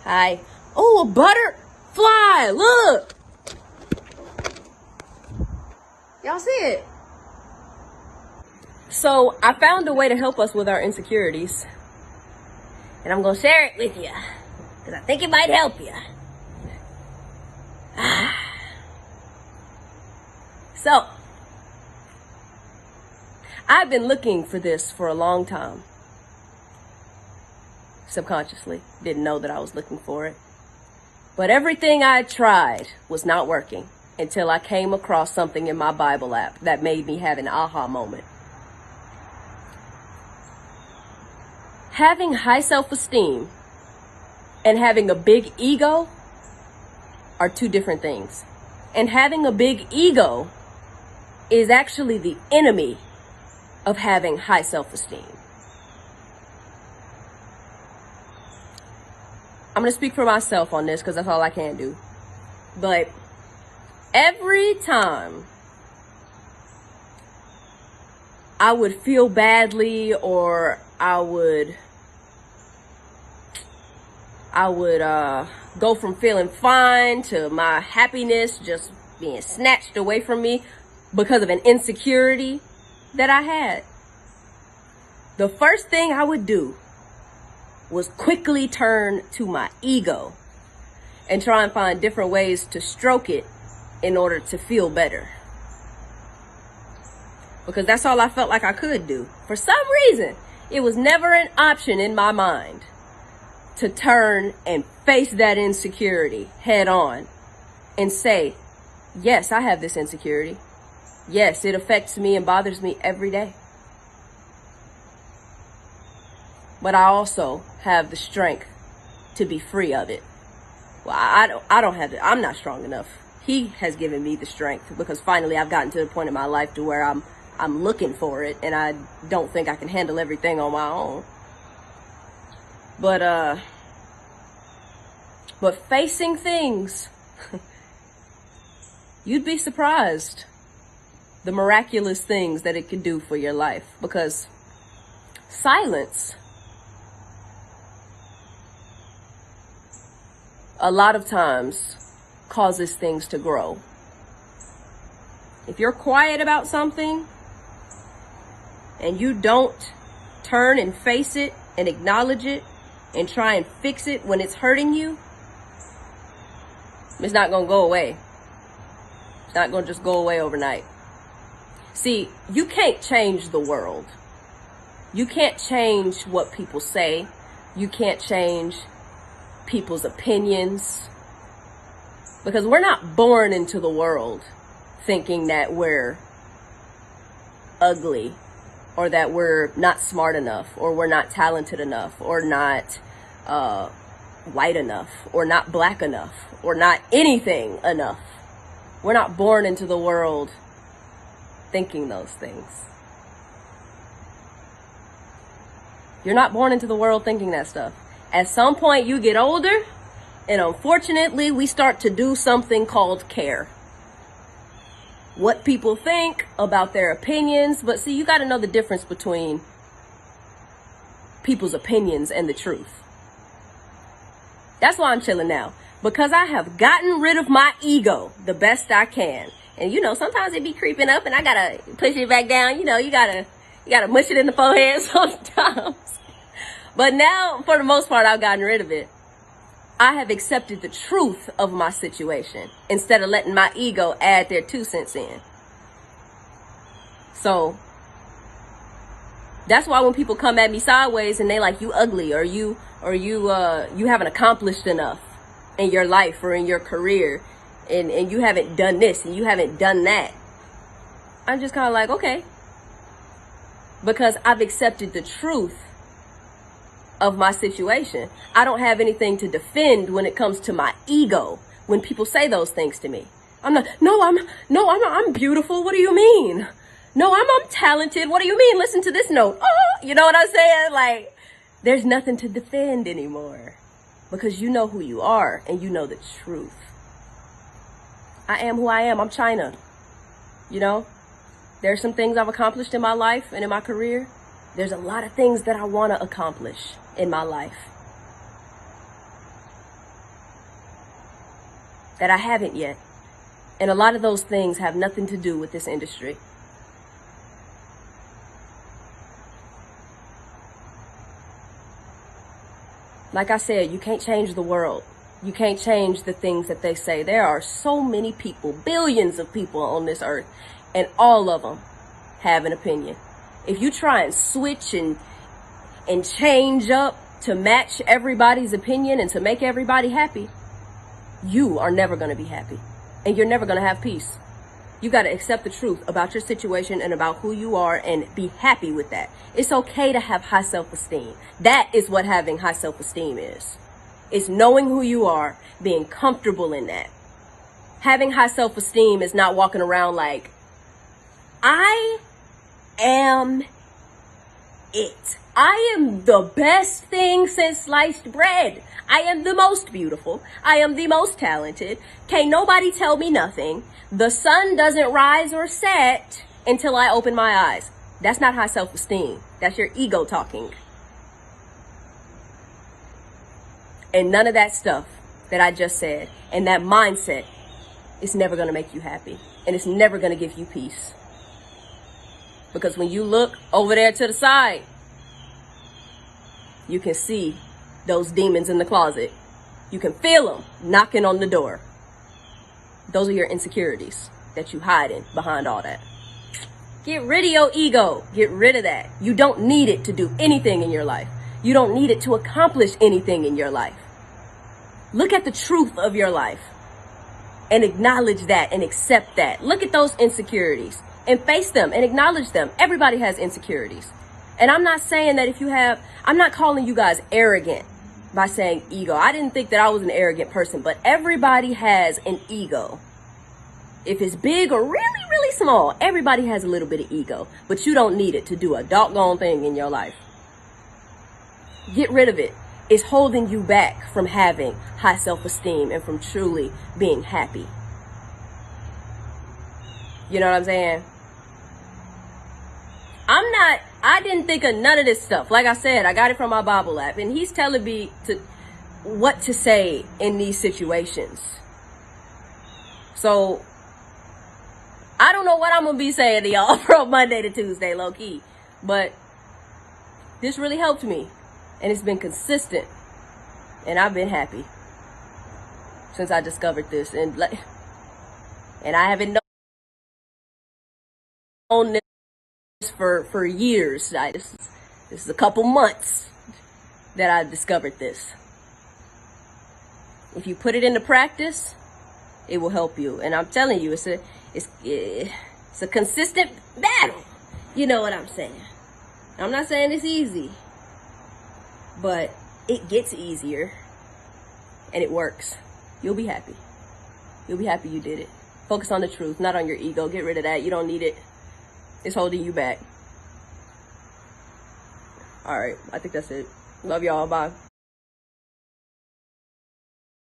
Hi. Oh, a butterfly. Look. Y'all see it? So I found a way to help us with our insecurities. And I'm going to share it with you. Because I think it might help you. So, I've been looking for this for a long time. Subconsciously. Didn't know that I was looking for it. But everything I tried was not working until I came across something in my Bible app that made me have an aha moment. Having high self-esteem and having a big ego are two different things. And having a big ego is actually the enemy of having high self-esteem. I'm going to speak for myself on this because that's all I can do. But every time I would feel badly or I would go from feeling fine to my happiness just being snatched away from me because of an insecurity that I had, the first thing I would do was quickly turn to my ego and try and find different ways to stroke it in order to feel better. Because that's all I felt like I could do. For some reason, it was never an option in my mind to turn and face that insecurity head on and say, yes, I have this insecurity. Yes, it affects me and bothers me every day. But I also have the strength to be free of it. Well, I don't have it. I'm not strong enough. He has given me the strength because finally I've gotten to the point in my life to where I'm looking for it and I don't think I can handle everything on my own. But facing things, you'd be surprised the miraculous things that it can do for your life, because silence a lot of times causes things to grow. If you're quiet about something and you don't turn and face it and acknowledge it and try and fix it when it's hurting you, it's not going to go away. It's not going to just go away overnight. See, you can't change the world. You can't change what people say. You can't change people's opinions. Because we're not born into the world thinking that we're ugly or that we're not smart enough or we're not talented enough or not white enough or not black enough or not anything enough. We're not born into the world thinking those things. You're not born into the world thinking that stuff. At some point you get older, and unfortunately we start to do something called care. What people think about their opinions, but see, you got to know the difference between people's opinions and the truth. That's why I'm chilling now, because I have gotten rid of my ego the best I can. And you know, sometimes it be creeping up and I gotta push it back down. You know, you gotta mush it in the forehead sometimes. But now, for the most part, I've gotten rid of it. I have accepted the truth of my situation instead of letting my ego add their 2 cents in. So that's why when people come at me sideways and they like, you ugly, or you haven't accomplished enough in your life or in your career, and you haven't done this and you haven't done that, I'm just kind of like, okay, because I've accepted the truth of my situation. I don't have anything to defend when it comes to my ego. When people say those things to me, I'm beautiful. What do you mean? No, I'm talented. What do you mean? Listen to this note. Oh, you know what I'm saying? Like, there's nothing to defend anymore because you know who you are and you know the truth. I am who I am. I'm China. You know, there's some things I've accomplished in my life and in my career. There's a lot of things that I want to accomplish in my life. that I haven't yet. And a lot of those things have nothing to do with this industry. Like I said, you can't change the world. You can't change the things that they say. There are so many people, billions of people on this earth, and all of them have an opinion. If you try and switch and change up to match everybody's opinion and to make everybody happy, you are never going to be happy, and you're never going to have peace. You got to accept the truth about your situation and about who you are and be happy with that. It's okay to have high self-esteem. That is what having high self-esteem is. It's knowing who you are, being comfortable in that. Having high self-esteem is not walking around like, I am it. I am the best thing since sliced bread. I am the most beautiful. I am the most talented. Can't nobody tell me nothing. The sun doesn't rise or set until I open my eyes. That's not high self-esteem. That's your ego talking. And none of that stuff that I just said and that mindset is never going to make you happy. And it's never going to give you peace. Because when you look over there to the side, you can see those demons in the closet. You can feel them knocking on the door. Those are your insecurities that you hiding behind all that. Get rid of your ego. Get rid of that. You don't need it to do anything in your life. You don't need it to accomplish anything in your life. Look at the truth of your life and acknowledge that and accept that. Look at those insecurities and face them and acknowledge them. Everybody has insecurities. And I'm not saying that I'm not calling you guys arrogant by saying ego. I didn't think that I was an arrogant person, but everybody has an ego. If it's big or really, really small, everybody has a little bit of ego, but you don't need it to do a doggone thing in your life. Get rid of it. It's holding you back from having high self-esteem and from truly being happy. You know what I'm saying? I didn't think of none of this stuff. Like I said, I got it from my Bible app, and he's telling me what to say in these situations. So I don't know what I'm going to be saying to y'all from Monday to Tuesday, low key. But this really helped me. And it's been consistent. And I've been happy since I discovered this. And I haven't known this for years. This is a couple months that I discovered this. If you put it into practice, it will help you. And I'm telling you, it's a consistent battle. You know what I'm saying? I'm not saying it's easy, but it gets easier and it works. You'll be happy. You'll be happy you did it. Focus on the truth, not on your ego. Get rid of that. You don't need it. It's holding you back. All right. I think that's it. Love y'all. Bye.